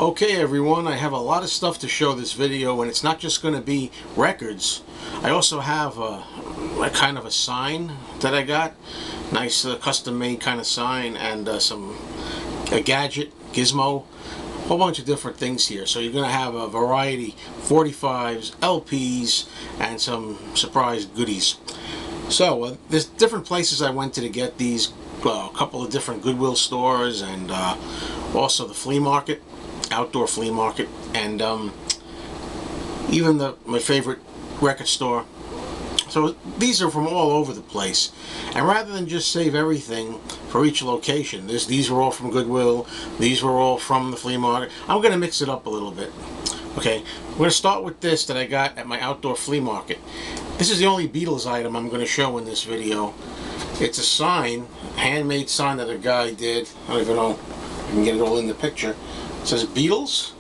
Okay everyone, I have a lot of stuff to show this video, and it's not just going to be records. I also have a kind of a sign that I got, nice custom made kind of sign, and a gadget, gizmo, a whole bunch of different things here. So you're going to have a variety, 45s, LPs, and some surprise goodies. So there's different places I went to get these, a couple of different Goodwill stores, and also the flea market, outdoor flea market, and even my favorite record store. So these are from all over the place, and rather than just save everything for each location, these were all from Goodwill, these were all from the flea market, I'm going to mix it up a little bit. Okay, we're going to start with this that I got at my outdoor flea market. This is the only Beatles item I'm going to show in this video. It's a sign, handmade sign that a guy did. I don't even know if I can get it all in the picture. It says Beatles,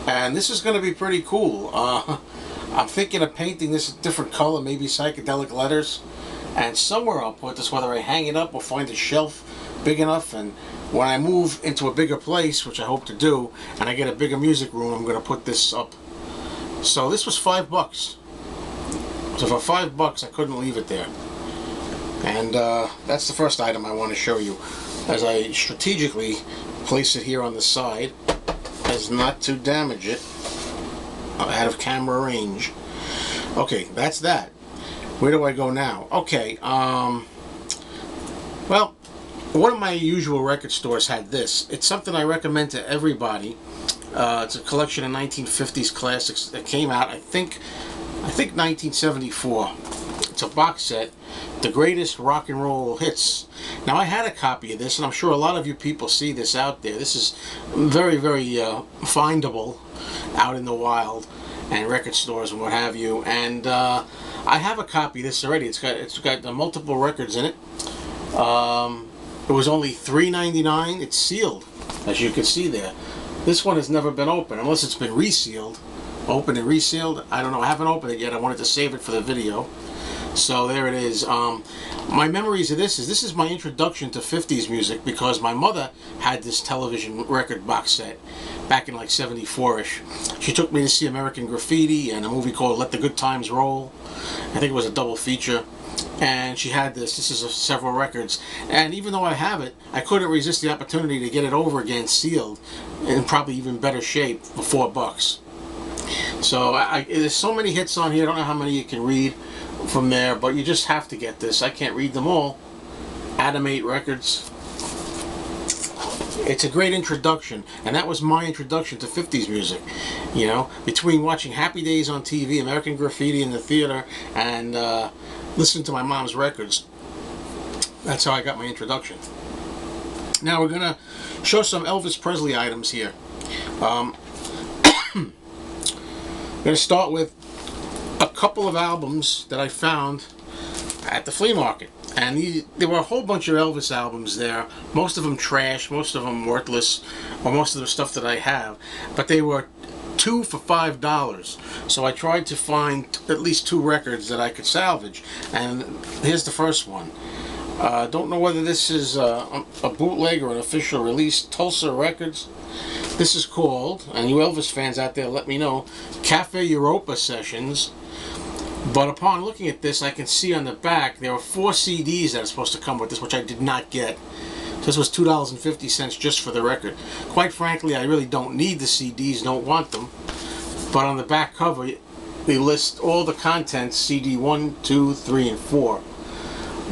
and this is going to be pretty cool. I'm thinking of painting this a different color, maybe psychedelic letters, and somewhere I'll put this, whether I hang it up or find a shelf big enough, and when I move into a bigger place, which I hope to do, and I get a bigger music room, I'm going to put this up. So this was $5. So for $5 I couldn't leave it there. And that's the first item I want to show you, as I strategically place it here on the side as not to damage it out of camera range. Okay, that's that. Where do I go now? Okay, well, one of my usual record stores had this. It's something I recommend to everybody. It's a collection of 1950s classics that came out, I think 1974. It's a box set, The Greatest Rock and Roll Hits. Now I had a copy of this, and I'm sure a lot of you people see this out there. This is very, very findable out in the wild and record stores and what have you. And I have a copy of this already. It's got multiple records in it. It was only $3.99. It's sealed, as you can see there. This one has never been opened, unless it's been resealed. Opened and resealed. I don't know. I haven't opened it yet. I wanted to save it for the video. So there it is. My memories of this is my introduction to 50s music, because my mother had this television record box set back in like 74-ish. She took me to see American Graffiti and a movie called Let the Good Times Roll. I think it was a double feature. And she had this. This is several records. And even though I have it, I couldn't resist the opportunity to get it over again sealed in probably even better shape for $4. So there's so many hits on here. I don't know how many you can read from there, but you just have to get this. I can't read them all. Animate Records. It's a great introduction, and that was my introduction to 50s music. You know, between watching Happy Days on TV, American Graffiti in the theater, and listening to my mom's records, that's how I got my introduction. Now we're gonna show some Elvis Presley items here. I'm gonna start with a couple of albums that I found at the flea market, and there were a whole bunch of Elvis albums there, most of them trash, most of them worthless, or most of the stuff that I have, but they were 2 for $5. So I tried to find at least 2 records that I could salvage, and here's the first one. Don't know whether this is a bootleg or an official release. Tulsa Records. This is called, and you Elvis fans out there, let me know, Cafe Europa Sessions. But upon looking at this, I can see on the back there are 4 CDs that are supposed to come with this, which I did not get. This was $2.50 just for the record. Quite frankly, I really don't need the CDs, don't want them. But on the back cover, they list all the contents, CD 1, 2, 3, and 4,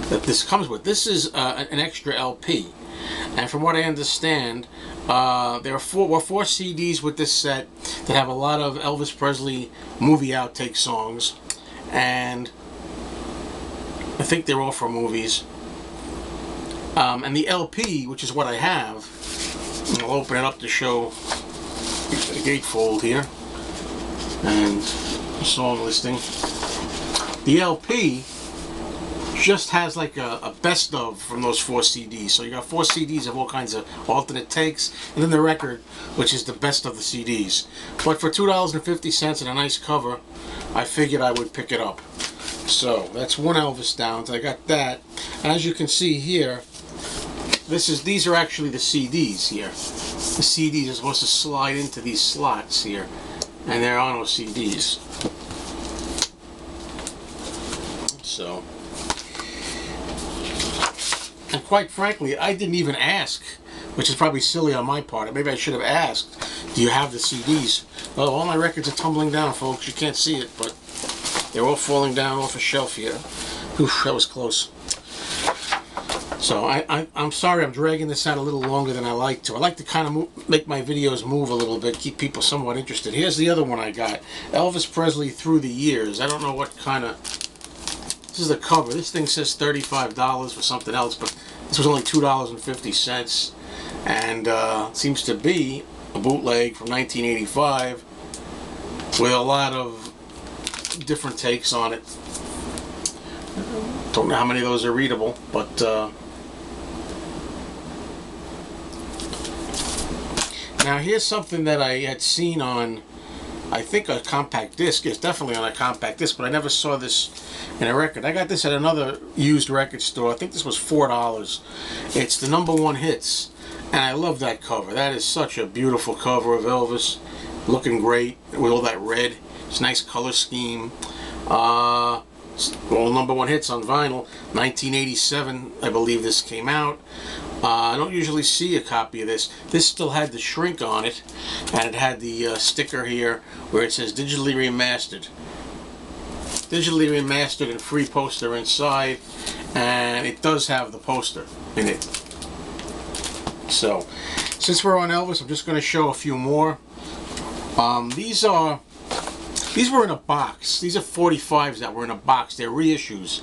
that this comes with. This is an extra LP. And from what I understand, there were 4 CDs with this set that have a lot of Elvis Presley movie outtake songs. And I think they're all for movies. And the LP, which is what I have, I'll open it up to show the gatefold here, and the song listing. The LP just has like a best of from those 4 CDs. So you got 4 CDs of all kinds of alternate takes, and then the record, which is the best of the CDs. But for $2.50 and a nice cover, I figured I would pick it up. So that's one Elvis down. I got that, and as you can see here, these are actually the CDs here. the CDs are supposed to slide into these slots here, and there are no CDs. So, and quite frankly, I didn't even ask, which is probably silly on my part. Maybe I should have asked, do you have the CDs? Well, all my records are tumbling down, folks. You can't see it, but they're all falling down off a shelf here. Oof, that was close. So I'm sorry I'm dragging this out a little longer than I like to. I like to kind of make my videos move a little bit, keep people somewhat interested. Here's the other one I got. Elvis Presley Through the Years. I don't know what kind of... This is the cover. This thing says $35 for something else, but this was only $2.50. And seems to be a bootleg from 1985 with a lot of different takes on it. Don't know how many of those are readable, but now here's something that I had seen on, I think, a compact disc. It's definitely on a compact disc, but I never saw this in a record. I got this at another used record store. I think this was $4. It's the #1 hits, and I love that cover. That is such a beautiful cover of Elvis, looking great with all that red. It's a nice color scheme. All #1 hits on vinyl. 1987, I believe this came out. I don't usually see a copy of this. This still had the shrink on it, and it had the sticker here where it says digitally remastered. Digitally remastered and free poster inside, and it does have the poster in it. So, since we're on Elvis, I'm just going to show a few more. These were in a box. These are 45s that were in a box. They're reissues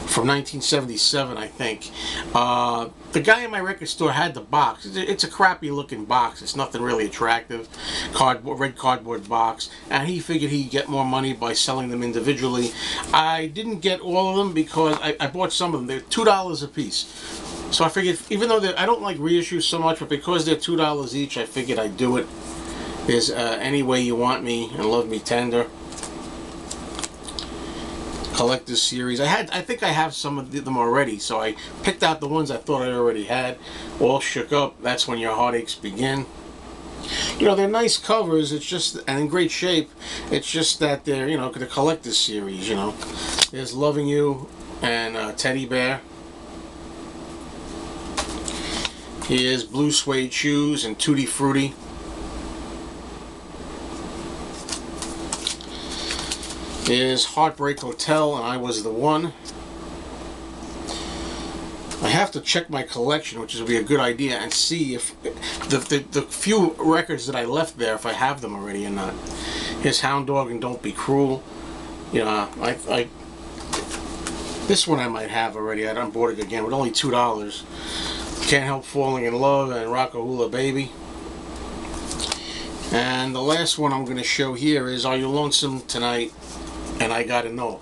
from 1977, I think. The guy in my record store had the box. It's a crappy looking box. It's nothing really attractive. Red cardboard box. And he figured he'd get more money by selling them individually. I didn't get all of them because I bought some of them. They're $2 a piece. So I figured, even though I don't like reissues so much, but because they're $2 each, I figured I'd do it. There's Any Way You Want Me and Love Me Tender. Collector's series. I think I have some of them already, so I picked out the ones I thought I already had. All Shook Up, That's When Your Heartaches Begin. You know, they're nice covers, it's just, and in great shape. It's just that they're, you know, the collector's series, you know. There's Loving You and Teddy Bear. Here's Blue Suede Shoes and Tutti Frutti. Is Heartbreak Hotel and I Was the One. I have to check my collection, which would be a good idea, and see if the few records that I left there, if I have them already or not. Here's Hound Dog and Don't Be Cruel. You know, this one I might have already. I done bought it again with only $2. Can't Help Falling in Love and Rockahula Baby. And the last one I'm going to show here is Are You Lonesome Tonight? And I Gotta Know.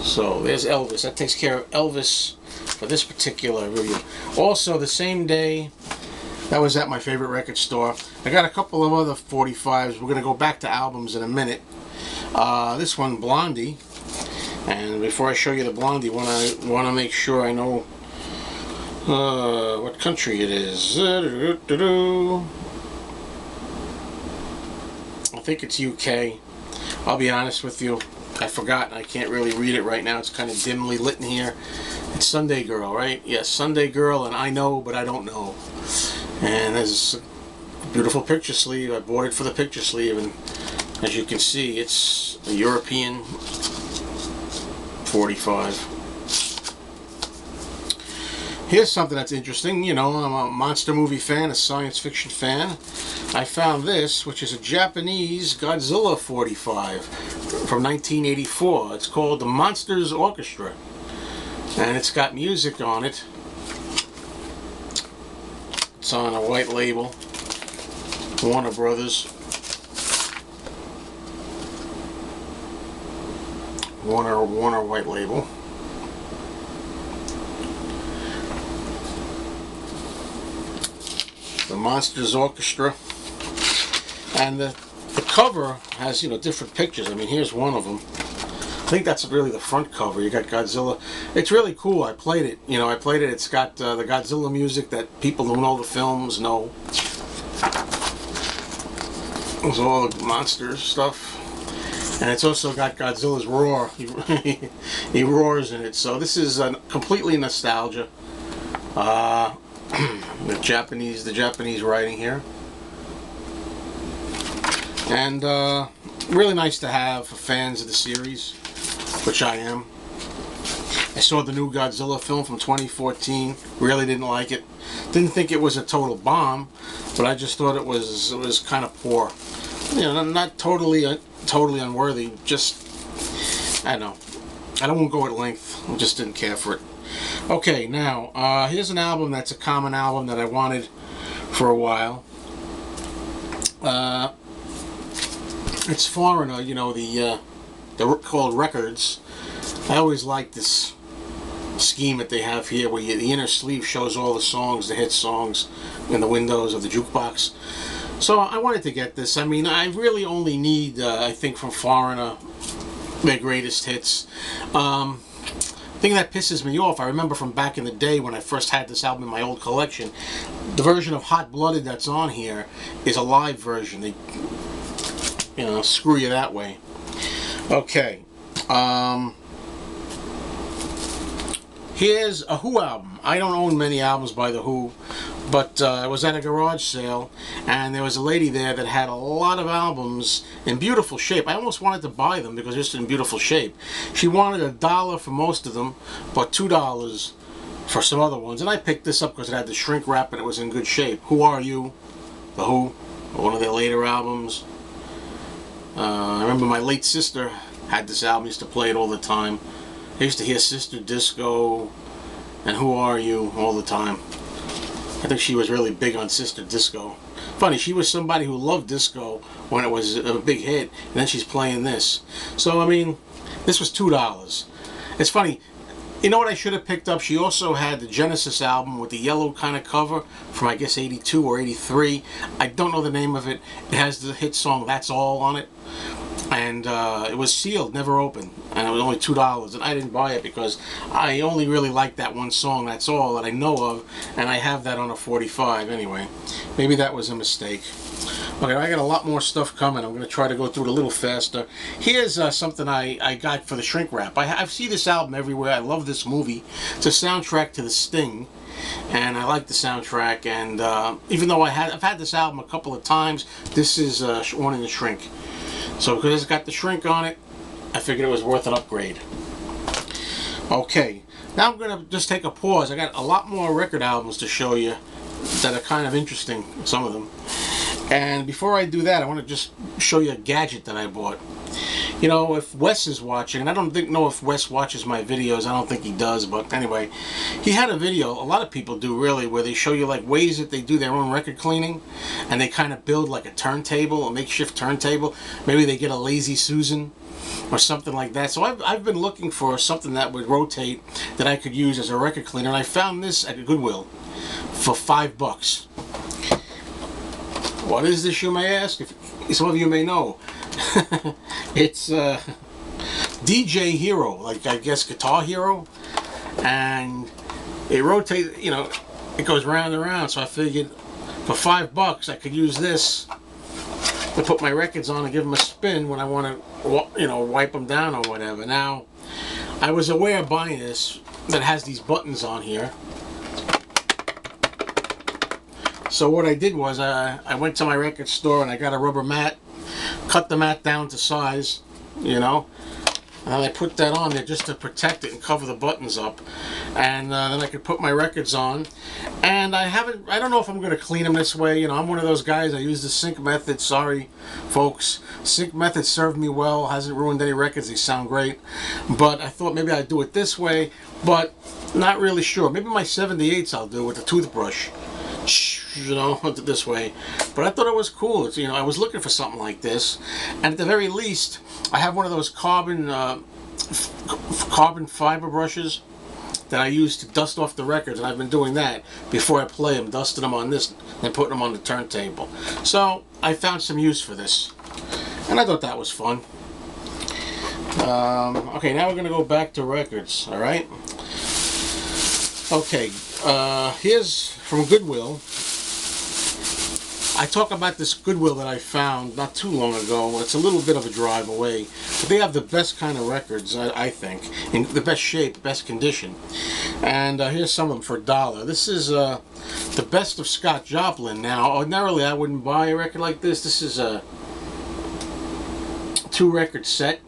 So there's Elvis. That takes care of Elvis for this particular review. Also, the same day, that was at my favorite record store. I got a couple of other 45s. We're going to go back to albums in a minute. This one, Blondie. And before I show you the Blondie one, I want to make sure I know what country it is. I think it's UK. I'll be honest with you, I forgot. I can't really read it right now. It's kind of dimly lit in here. It's Sunday Girl, right? Yes, Sunday Girl, and I Know, But I Don't Know. And there's a beautiful picture sleeve. I bought it for the picture sleeve, and as you can see, it's a European 45. Here's something that's interesting. You know, I'm a monster movie fan, a science fiction fan. I found this, which is a Japanese Godzilla 45 from 1984. It's called The Monsters Orchestra. And it's got music on it. It's on a white label. Warner Brothers. Warner white label. The Monsters Orchestra. And the cover has, you know, different pictures. I mean, here's one of them. I think that's really the front cover. You got Godzilla. It's really cool. I played it. You know, I played it. It's got the Godzilla music that people who know the films know. There's all the monster stuff. And it's also got Godzilla's roar. He roars in it. So this is completely nostalgia. The Japanese writing here. And really nice to have for fans of the series, which I am. I saw the new Godzilla film from 2014. Really didn't like it. Didn't think it was a total bomb, but I just thought it was kind of poor. You know, not totally unworthy. Just, I don't know. I won't go at length. I just didn't care for it. Okay, now here's an album that's a common album that I wanted for a while. It's Foreigner, you know, they're called records. I always like this scheme that they have here, where the inner sleeve shows all the songs, the hit songs, in the windows of the jukebox. So I wanted to get this. I mean, I really only need, I think, from Foreigner, their greatest hits. The thing that pisses me off, I remember from back in the day when I first had this album in my old collection, the version of Hot Blooded that's on here is a live version. They, you know, screw you that way. Okay. Here's a Who album. I don't own many albums by The Who, but I was at a garage sale, and there was a lady there that had a lot of albums in beautiful shape. I almost wanted to buy them because they're just in beautiful shape. She wanted $1 for most of them, but $2 for some other ones. And I picked this up because it had the shrink wrap and it was in good shape. Who Are You? The Who, one of their later albums. I remember my late sister had this album, used to play it all the time. I used to hear Sister Disco and Who Are You all the time. I think she was really big on Sister Disco. Funny, she was somebody who loved disco when it was a big hit, and then she's playing this. So, I mean, this was $2. It's funny, you know what I should have picked up? She also had the Genesis album with the yellow kind of cover from, I guess, 82 or 83. I don't know the name of it. It has the hit song That's All on it. And it was sealed, never opened, and it was only $2, and I didn't buy it because I only really liked that one song, That's All, that I know of, and I have that on a 45 anyway. Maybe that was a mistake. Okay, I got a lot more stuff coming. I'm going to try to go through it a little faster. Here's something I got for the shrink wrap. I see this album everywhere. I love this movie. It's a soundtrack to The Sting, and I like the soundtrack, and even though I've had this album a couple of times, this is one in the shrink. So because it's got the shrink on it, I figured it was worth an upgrade. Okay, now I'm going to just take a pause. I got a lot more record albums to show you that are kind of interesting, some of them. And before I do that, I want to just show you a gadget that I bought. You know, if Wes is watching, and I don't know if Wes watches my videos, I don't think he does, but anyway, he had a video, a lot of people do really, where they show you like ways that they do their own record cleaning, and they kind of build like a turntable, a makeshift turntable. Maybe they get a Lazy Susan or something like that. So I've been looking for something that would rotate that I could use as a record cleaner, and I found this at Goodwill for $5. What is this, you may ask? Some of you may know. It's DJ Hero, like I guess Guitar Hero, and it rotates, you know, it goes round and round. So I figured for $5 I could use this to put my records on and give them a spin when I want to, you know, wipe them down or whatever. Now, I was aware of buying this that has these buttons on here. So what I did was I went to my record store and I got a rubber mat, cut the mat down to size, you know, and I put that on there just to protect it and cover the buttons up, and then I could put my records on. And I don't know if I'm going to clean them this way. You know, I'm one of those guys, I use the sync method. Sorry folks, sync method served me well, hasn't ruined any records, they sound great, but I thought maybe I'd do it this way, but not really sure. Maybe my 78s I'll do with the toothbrush, you know, this way. But I thought it was cool. It's, you know, I was looking for something like this, and at the very least I have one of those carbon fiber brushes that I use to dust off the records, and I've been doing that before I play them, dusting them on this and putting them on the turntable. So I found some use for this, and I thought that was fun. Okay, now we're going to go back to records, alright? Okay, here's from Goodwill. I talk about this Goodwill that I found not too long ago. It's a little bit of a drive away, but they have the best kind of records, I think, in the best shape, best condition. And here's some of them for $1. This is the best of Scott Joplin. Now, ordinarily I wouldn't buy a record like this. This is a 2-record set.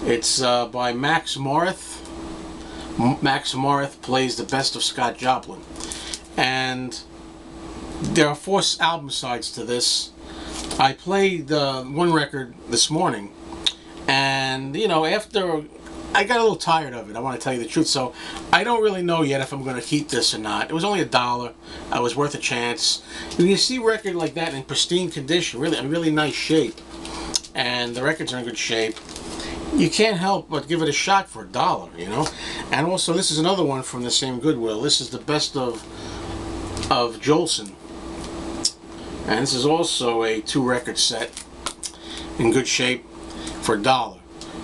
It's by Max Morath. Max Morath plays the best of Scott Joplin. And there are 4 album sides to this. I played one record this morning, and you know, after I got a little tired of it, I want to tell you the truth, so I don't really know yet if I'm going to keep this or not. It was only $1. I was worth a chance. When you see a record like that in pristine condition, really in really nice shape, and the records are in good shape, you can't help but give it a shot for $1, you know. And also, this is another one from the same Goodwill. This is the best of Jolson. And this is also a 2-record set in good shape for $1.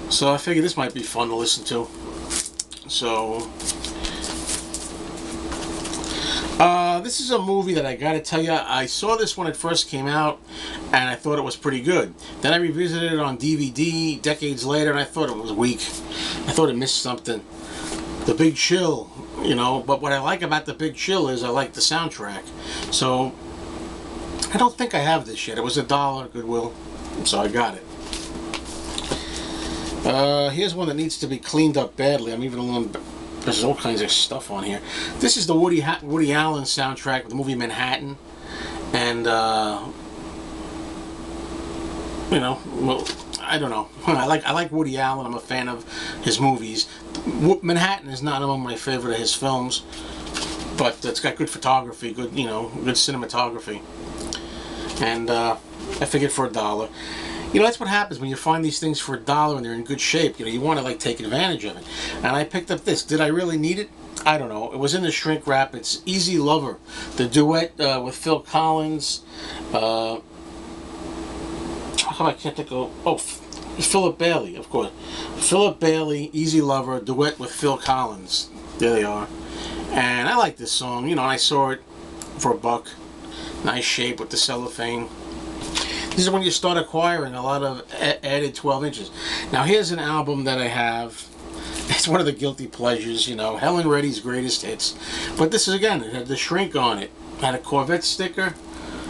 So I figured this might be fun to listen to. So this is a movie that I gotta tell you, I saw this when it first came out and I thought it was pretty good. Then I revisited it on DVD decades later and I thought it was weak. I thought it missed something. The Big Chill, you know, but what I like about The Big Chill is I like the soundtrack. So I don't think I have this yet. It was $1 Goodwill, so I got it. Here's one that needs to be cleaned up badly. I'm even a little... There's all kinds of stuff on here. This is the Woody Allen soundtrack of the movie Manhattan. And, you know, well, I don't know. I like Woody Allen. I'm a fan of his movies. Manhattan is not among my favorite of his films, but it's got good photography, good, you know, good cinematography. And I figured for $1. You know, that's what happens when you find these things for $1 and they're in good shape. You know, you want to like take advantage of it. And I picked up this. Did I really need it? I don't know. It was in the shrink wrap. It's Easy Lover, the duet with Phil Collins. How come I can't think of? Oh, Philip Bailey, of course. Philip Bailey, Easy Lover, duet with Phil Collins. There they are. And I like this song. You know, I saw it for $1. Nice shape with the cellophane. This is when you start acquiring a lot of added 12 inches. Now here's an album that I have. It's one of the guilty pleasures, you know, Helen Reddy's Greatest Hits. But this is, again, it had the shrink on it. It had a Corvette sticker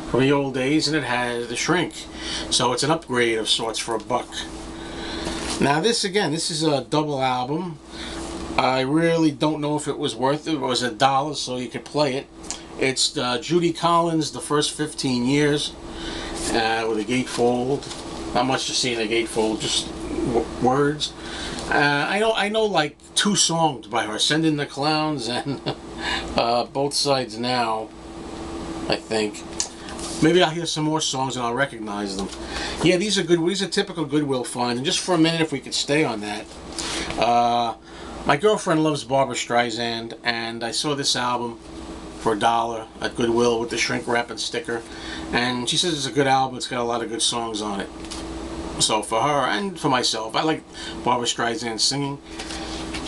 from the old days, and it has the shrink. So it's an upgrade of sorts for $1. Now this, again, this is a double album. I really don't know if it was worth it. It was $1, so you could play it. It's Judy Collins, The First 15 Years, with a gatefold. Not much to see in a gatefold, just words. I know like 2 songs by her, Send in the Clowns and Both Sides Now, I think. Maybe I'll hear some more songs and I'll recognize them. Yeah, these are good. These are typical Goodwill find. And just for a minute, if we could stay on that. My girlfriend loves Barbra Streisand, and I saw this album for $1 at Goodwill with the shrink wrap and sticker, and she says it's a good album. It's got a lot of good songs on it. So for her and for myself, I like Barbra Streisand singing.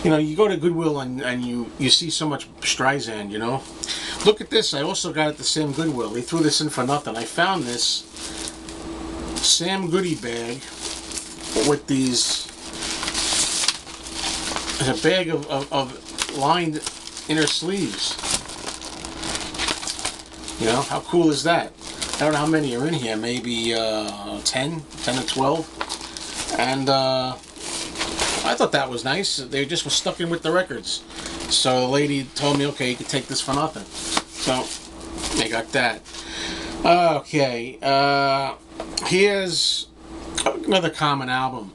You know, you go to Goodwill and you see so much Streisand, you know. Look at this. I also got at the same Goodwill. They threw this in for nothing. I found this Sam Goody bag with these. There's a bag of lined inner sleeves. You know, how cool is that? I don't know how many are in here, maybe 10 or 12. And I thought that was nice. They just were stuck in with the records. So the lady told me, okay, you can take this for nothing. So they got that. Okay, here's another common album.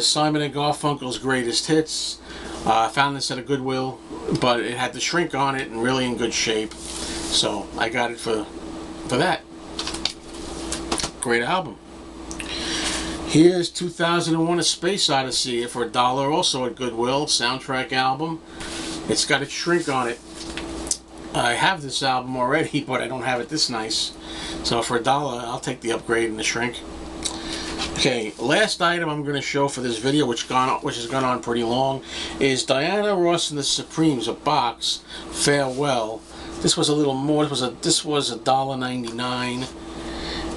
Simon and Garfunkel's Greatest Hits. I found this at a Goodwill, but it had the shrink on it and really in good shape. So I got it for that. Great album. Here's 2001: A Space Odyssey for $1, also at Goodwill. Soundtrack album. It's got a shrink on it. I have this album already, but I don't have it this nice. So for $1, I'll take the upgrade and the shrink. Okay, last item I'm going to show for this video, which has gone on pretty long, is Diana Ross and the Supremes, a box, Farewell. This was a little more. This was $1.99.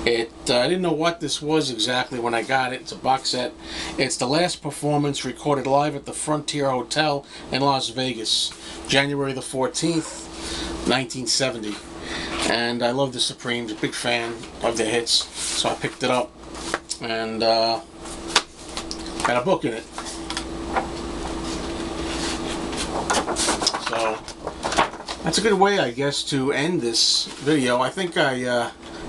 I didn't know what this was exactly when I got it. It's a box set. It's the last performance recorded live at the Frontier Hotel in Las Vegas, January the 14th, 1970. And I love the Supremes, a big fan of their hits, so I picked it up and got a book in it. So that's a good way, I guess, to end this video. I think I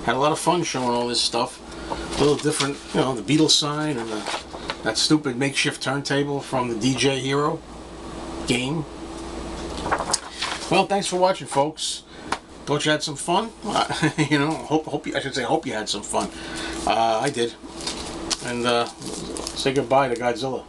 had a lot of fun showing all this stuff. A little different, you know, the Beatles sign and that stupid makeshift turntable from the DJ Hero game. Well, thanks for watching, folks. Thought you had some fun. You know, hope you had some fun. I did. And say goodbye to Godzilla.